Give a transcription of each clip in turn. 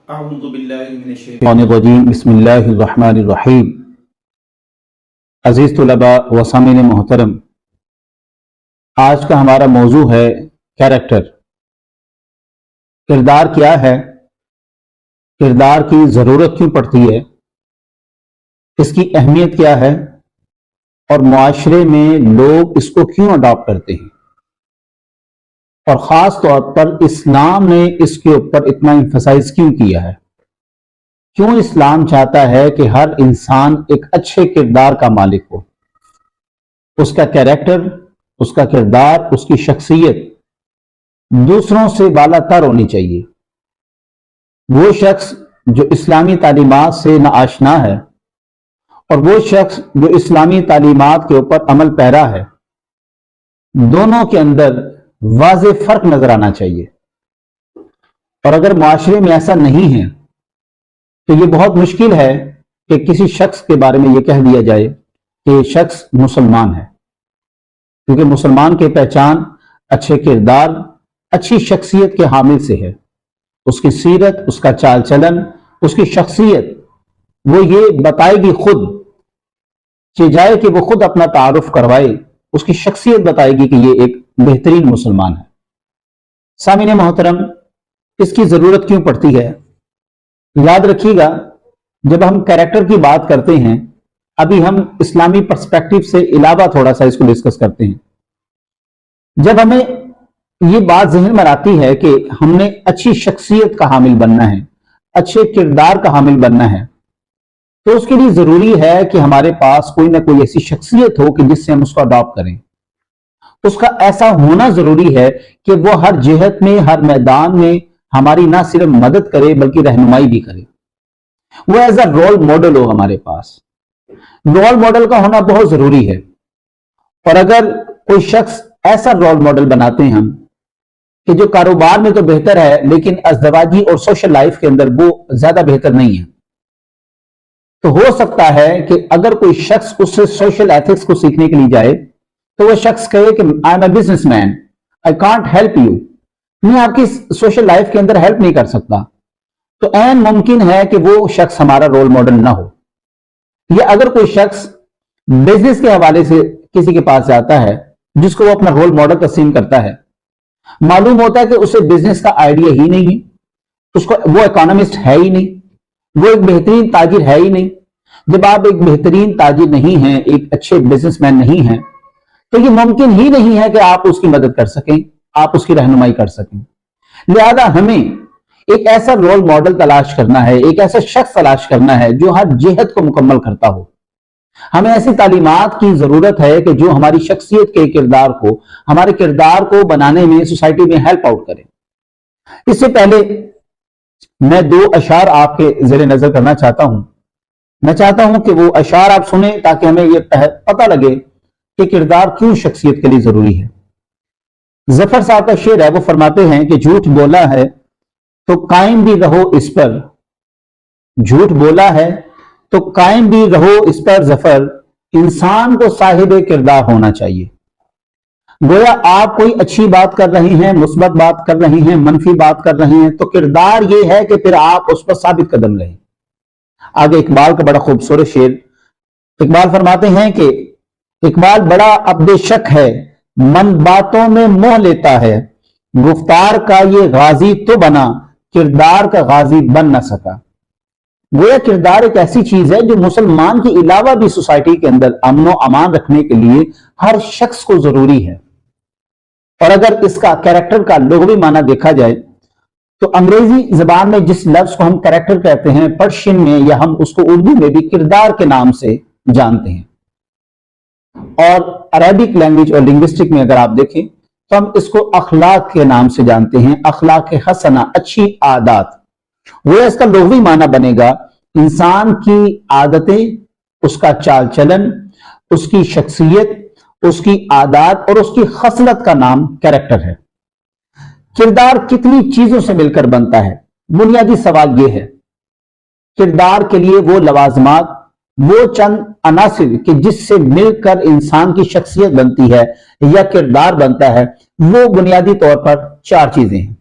अऊज़ुबिल्लाहिमिनश्शैतानिर्रजीम बिस्मिल्लाहिर्रहमानिर्रहीम। अजीज़ तुलबा व सामीन मोहतरम, आज का हमारा मौजू है कैरेक्टर। किरदार क्या है, किरदार की ज़रूरत क्यों पड़ती है, इसकी अहमियत क्या है और मुआशरे में लोग इसको क्यों अडॉप्ट करते हैं, और ख़ास तौर पर इस्लाम ने इसके ऊपर इतना एम्फसाइज क्यों किया है। क्यों इस्लाम चाहता है कि हर इंसान एक अच्छे किरदार का मालिक हो, उसका कैरेक्टर, उसका किरदार, उसकी शख्सियत दूसरों से बालातर होनी चाहिए। वो शख्स जो इस्लामी तालीमात से नाआशना है और वो शख्स जो इस्लामी तालीमात के ऊपर अमल पैरा है, दोनों के अंदर वाज़ेह फर्क नजर आना चाहिए। और अगर मुआशरे में ऐसा नहीं है तो ये बहुत मुश्किल है कि किसी शख्स के बारे में ये कह दिया जाए कि ये शख्स मुसलमान है, क्योंकि मुसलमान की पहचान अच्छे किरदार, अच्छी शख्सियत के हामिल से है। उसकी सीरत, उसका चाल चलन, उसकी शख्सियत वो ये बताएगी खुद, चाहे कि वो खुद अपना तारुफ करवाए, उसकी शख्सियत बताएगी कि ये एक बेहतरीन मुसलमान है। सामीन मोहतरम, इसकी जरूरत क्यों पड़ती है? याद रखिएगा, जब हम कैरेक्टर की बात करते हैं, अभी हम इस्लामी पर्सपेक्टिव से अलावा थोड़ा सा इसको डिस्कस करते हैं। जब हमें ये बात जहन में आती है कि हमने अच्छी शख्सियत का हामिल बनना है, अच्छे किरदार का हामिल बनना है, तो उसके लिए जरूरी है कि हमारे पास कोई ना कोई ऐसी शख्सियत हो कि जिससे हम उसको अडॉप्ट करें। उसका ऐसा होना जरूरी है कि वो हर जिहत में, हर मैदान में हमारी ना सिर्फ मदद करे बल्कि रहनुमाई भी करे। वो एज अ रोल मॉडल हो हमारे पास। रोल मॉडल का होना बहुत जरूरी है। और अगर कोई शख्स ऐसा रोल मॉडल बनाते हैं हम कि जो कारोबार में तो बेहतर है लेकिन अज़दवाजी और सोशल लाइफ के अंदर वो ज्यादा बेहतर नहीं है, तो हो सकता है कि अगर कोई शख्स उससे सोशल एथिक्स को सीखने के लिए जाए तो वह शख्स कहे कि I M a businessman, I can't help you, मैं आपकी सोशल लाइफ के अंदर हेल्प नहीं कर सकता। तो ऐन मुमकिन है कि वो शख्स हमारा रोल मॉडल ना हो। या अगर कोई शख्स बिजनेस के हवाले से किसी के पास जाता है जिसको वो अपना रोल मॉडल तस्लीम करता है, मालूम होता है कि उसे बिजनेस का आइडिया ही नहीं है, उसको वो इकोनॉमिस्ट है ही नहीं, वो एक बेहतरीन ताजिर है ही नहीं। जब आप एक बेहतरीन ताजिर नहीं हैं, एक अच्छे बिजनेसमैन नहीं हैं, तो ये मुमकिन ही नहीं है कि आप उसकी मदद कर सकें, आप उसकी रहनुमाई कर सकें। लिहाजा हमें एक ऐसा रोल मॉडल तलाश करना है, एक ऐसा शख्स तलाश करना है जो हर जिहत को मुकम्मल करता हो। हमें ऐसी तालीमात की जरूरत है कि जो हमारी शख्सियत के किरदार को, हमारे किरदार को बनाने में, सोसाइटी में हेल्प आउट करें। इससे पहले मैं दो अशार आपके ज़ेरे नजर करना चाहता हूं। मैं चाहता हूं कि वो अशार आप सुने ताकि हमें यह पता लगे कि किरदार क्यों शख्सियत के लिए जरूरी है। जफर साहब का शेर है, वो फरमाते हैं कि झूठ बोला है तो कायम भी रहो इस पर, झूठ बोला है तो कायम भी रहो इस पर जफर, इंसान को साहिब किरदार होना चाहिए। गोया आप कोई अच्छी बात कर रही हैं, मुस्बत बात कर रही हैं, मनफी बात कर रही हैं, तो किरदार ये है कि फिर आप उस पर साबित कदम रहें। आगे इकबाल का बड़ा खूबसूरत शेर, इकबाल फरमाते हैं कि इकबाल बड़ा अब्देशक है, मन बातों में मोह लेता है, गुफ्तार का ये गाजी तो बना, किरदार का गाजी बन न सका। गोया किरदार एक ऐसी चीज है जो मुसलमान के अलावा भी सोसाइटी के अंदर अमन व अमान रखने के लिए हर शख्स को जरूरी है। और अगर इसका कैरेक्टर का लुग़वी माना देखा जाए तो अंग्रेजी जबान में जिस लफ्ज को हम कैरेक्टर कहते हैं, पर्शियन में या हम उसको उर्दू में भी किरदार के नाम से जानते हैं। और अरबिक लैंग्वेज और लिंग्विस्टिक में अगर आप देखें तो हम इसको अखलाक के नाम से जानते हैं, अखलाक हसना, अच्छी आदत। वो इसका लुग़वी माना बनेगा इंसान की आदतें, उसका चाल चलन, उसकी शख्सियत, उसकी आदत और उसकी खसलत का नाम कैरेक्टर है। किरदार कितनी चीजों से मिलकर बनता है? बुनियादी सवाल यह है, किरदार के लिए वो लवाजमात, वो चंद अनासिर कि जिससे मिलकर इंसान की शख्सियत बनती है या किरदार बनता है, वो बुनियादी तौर पर चार चीजें हैं।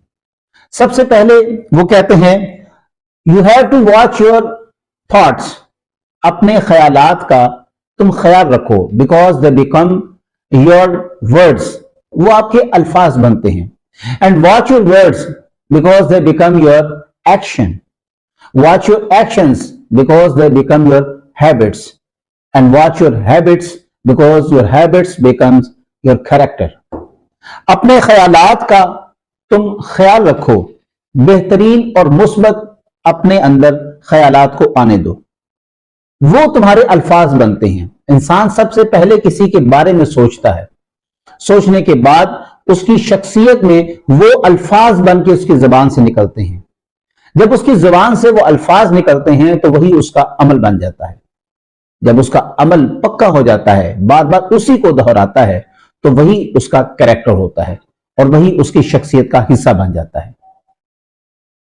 सबसे पहले वो कहते हैं you have to watch your thoughts, अपने ख्यालात का तुम ख्याल रखो, because they become your words, वो आपके अल्फाज बनते हैं। And watch your words because they become your action, watch your actions because they become your habits, and watch your habits because your habits becomes your character. अपने ख्यालात का तुम ख्याल रखो, बेहतरीन और मुस्बत अपने अंदर ख्यालात को आने दो, वो तुम्हारे अल्फाज बनते हैं। इंसान सबसे पहले किसी के बारे में सोचता है, सोचने के बाद उसकी शख्सियत में वो अल्फाज बन के उसकी जुबान से निकलते हैं। जब उसकी जुबान से वो अल्फाज निकलते हैं तो वही उसका अमल बन जाता है। जब उसका अमल पक्का हो जाता है, बार बार उसी को दोहराता है, तो वही उसका कैरेक्टर होता है और वही उसकी शख्सियत का हिस्सा बन जाता है।